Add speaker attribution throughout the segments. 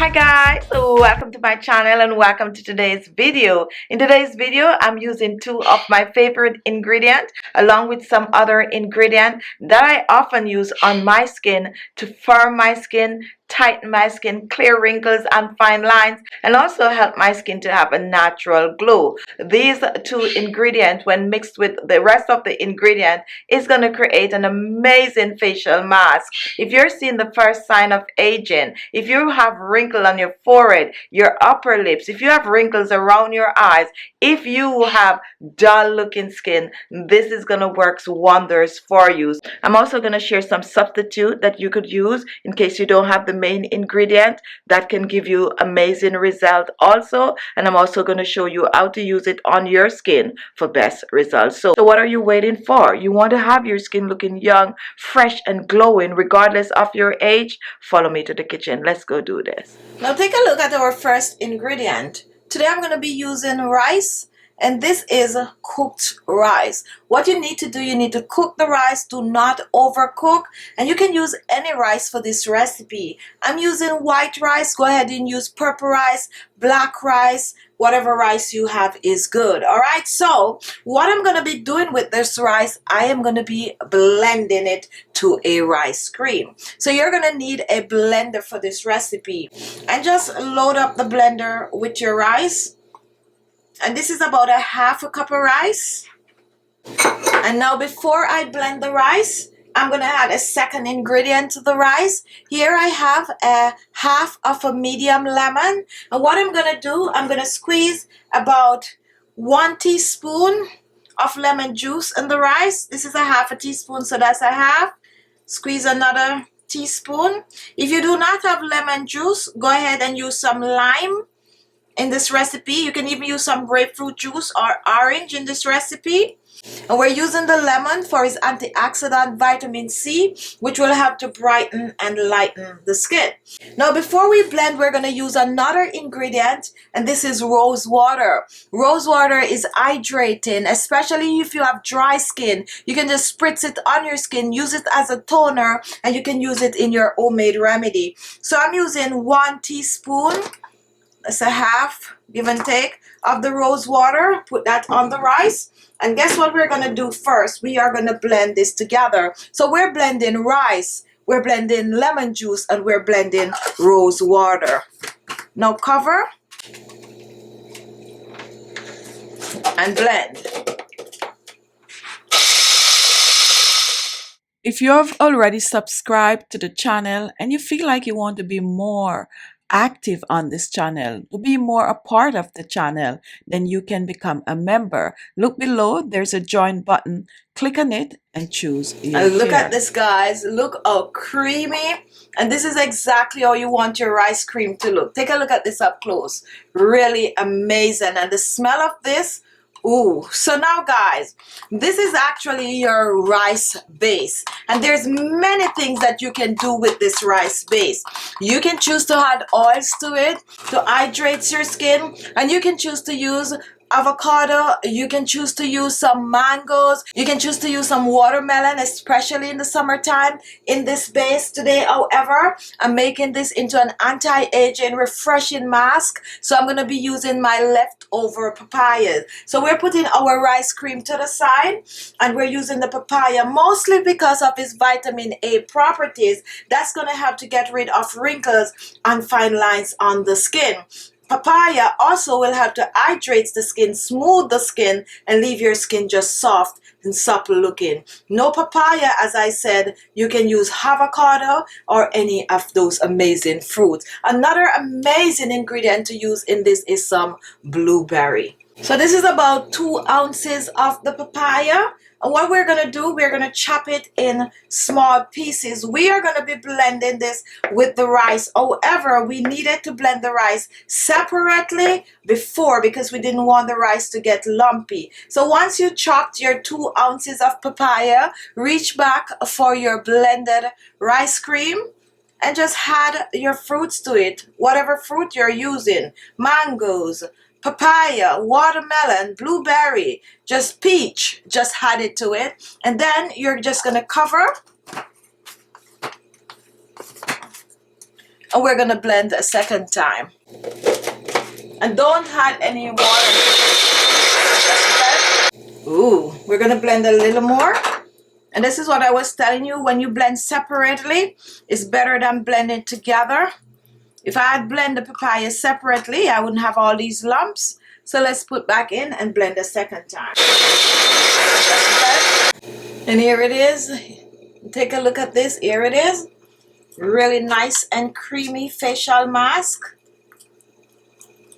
Speaker 1: Hi guys, welcome to my channel and welcome to today's video. In today's video, I'm using two of my favorite ingredients along with some other ingredient that I often use on my skin to firm my skin, tighten my skin, clear wrinkles and fine lines, and also help my skin to have a natural glow. These two ingredients, when mixed with the rest of the ingredient, is going to create an amazing facial mask. If you're seeing the first sign of aging, if you have wrinkle on your forehead, your upper lips, if you have wrinkles around your eyes, if you have dull looking skin, this is going to work wonders for you. I'm also going to share some substitute that you could use in case you don't have the main ingredient that can give you amazing result also, and I'm also going to show you how to use it on your skin for best results. So what are you waiting for? You want to have your skin looking young, fresh and glowing regardless of your age? Follow me to the kitchen. Let's go do this. Now take a look at our first ingredient. Today I'm going to be using rice, and this is cooked rice. What you need to do, you need to cook the rice, do not overcook, and you can use any rice for this recipe. I'm using white rice. Go ahead and use purple rice, black rice, whatever rice you have is good. All right, so what I'm going to be doing with this rice, I am going to be blending it to a rice cream. So you're going to need a blender for this recipe, and just load up the blender with your rice. And this is about a half a cup of rice. And now before I blend the rice, I'm going to add a second ingredient to the rice. Here I have a half of a medium lemon. And what I'm going to do, I'm going to squeeze about 1 teaspoon of lemon juice in the rice. This is a half a teaspoon, so that's a half. Squeeze another teaspoon. If you do not have lemon juice, go ahead and use some lime. In this recipe, you can even use some grapefruit juice or orange in this recipe. And we're using the lemon for its antioxidant vitamin C, which will help to brighten and lighten the skin. Now before we blend, we're going to use another ingredient, and this is rose water. Rose water is hydrating, especially if you have dry skin. You can just spritz it on your skin, use it as a toner, and you can use it in your homemade remedy. So I'm using 1 teaspoon. That's a half, give and take, of the rose water. Put that on the rice. And guess what we're going to do first? We are going to blend this together. So we're blending rice, we're blending lemon juice, and we're blending rose water. Now cover and blend.
Speaker 2: If you have already subscribed to the channel and you feel like you want to be more active on this channel, to be more a part of the channel, then you can become a member. Look below, there's a join button. Click on it and choose your
Speaker 1: And look
Speaker 2: tier.
Speaker 1: at this, guys. Look how creamy. And this is exactly how you want your rice cream to look. Take a look at this up close. Really amazing. And the smell of this, ooh. So now guys, this is actually your rice base, and there's many things that you can do with this rice base. You can choose to add oils to it to hydrate your skin, and you can choose to use avocado, you can choose to use some mangoes, you can choose to use some watermelon, especially in the summertime in this base. Today, however, I'm making this into an anti-aging refreshing mask, so I'm going to be using my leftover papayas. So we're putting our rice cream to the side, and we're using the papaya mostly because of its vitamin A properties. That's going to help to get rid of wrinkles and fine lines on the skin. Papaya also will help to hydrate the skin, smooth the skin, and leave your skin just soft and supple looking. No papaya, as I said, you can use avocado or any of those amazing fruits. Another amazing ingredient to use in this is some blueberry. So this is about 2 ounces of the papaya. And what we're going to do, we're going to chop it in small pieces. We are going to be blending this with the rice. However, we needed to blend the rice separately before because we didn't want the rice to get lumpy. So once you chopped your 2 ounces of papaya, reach back for your blended rice cream and just add your fruits to it. Whatever fruit you're using, mangoes, papaya, watermelon, blueberry, just peach, just add it to it. And then you're just going to cover
Speaker 2: And we're gonna blend a second time. And don't add any water. Ooh, we're gonna blend a little more. And this is what I was telling you, when you blend separately, it's better than blending together. If I had blended the papaya separately, I wouldn't have all these lumps. So let's put back in and blend a second time. And here it is. Take a look at this. Here it is. Really nice and creamy facial mask.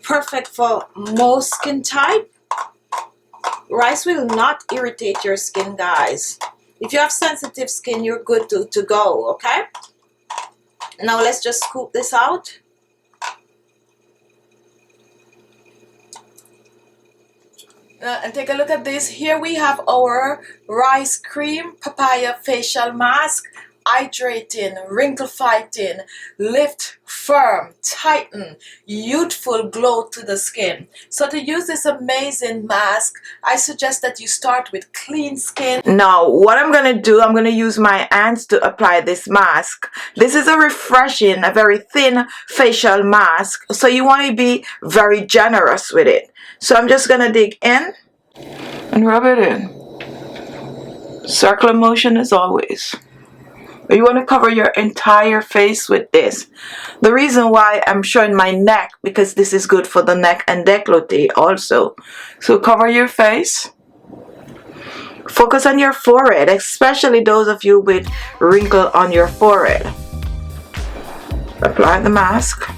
Speaker 2: Perfect for most skin type. Rice will not irritate your skin, guys. If you have sensitive skin, you're good to go, okay? Now let's just scoop this out. And take a look at this. Here we have our rice cream papaya facial mask. Hydrating, wrinkle fighting, lift, firm, tighten, youthful glow to the skin. So to use this amazing mask, I suggest that you start with clean skin.
Speaker 1: Now, what I'm going to do, I'm going to use my hands to apply this mask. This is a refreshing, a very thin facial mask. So you want to be very generous with it. So I'm just going to dig in and rub it in. Circular motion as always. You want to cover your entire face with this. The reason why I'm showing my neck, because this is good for the neck and décolleté also. So cover your face. Focus on your forehead, especially those of you with wrinkle on your forehead. Apply the mask.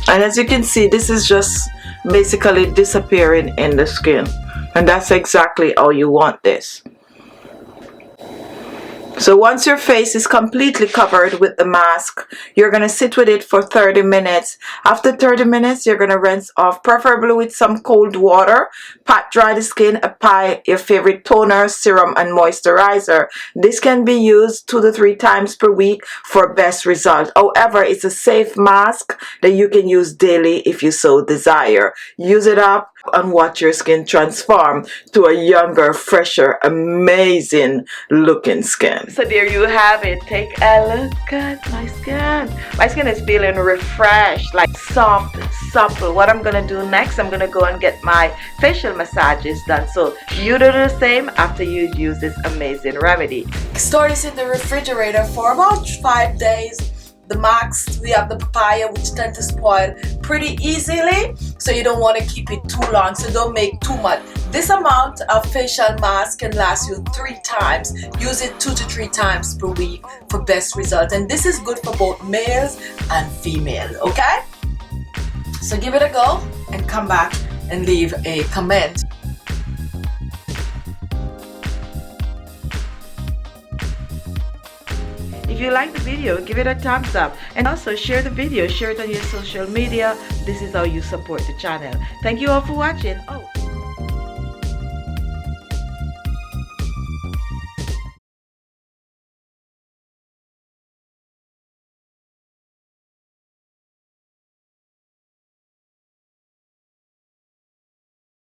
Speaker 1: And as you can see, this is just basically disappearing in the skin. And that's exactly how you want this. So once your face is completely covered with the mask, you're going to sit with it for 30 minutes. After 30 minutes, you're going to rinse off, preferably with some cold water. Pat dry the skin, apply your favorite toner, serum, and moisturizer. This can be used 2 to 3 times per week for best result. However, it's a safe mask that you can use daily if you so desire. Use it up and watch your skin transform to a younger, fresher, amazing looking skin. So there you have it. Take a look at my skin. My skin is feeling refreshed, like soft, supple. What I'm gonna do next, I'm gonna go and get my facial massages done. So you do the same after you use this amazing remedy.
Speaker 2: Store this in the refrigerator for about 5 days. The mask, we have the papaya, which tend to spoil pretty easily, so you don't want to keep it too long, so don't make too much. This amount of facial mask can last you 3 times. Use it 2 to 3 times per week for best result, and this is good for both males and females, okay? So give it a go and come back and leave a comment.
Speaker 1: If you like the video, give it a thumbs up, and also share the video, share it on your social media. This is how you support the channel. Thank you all for watching. Oh.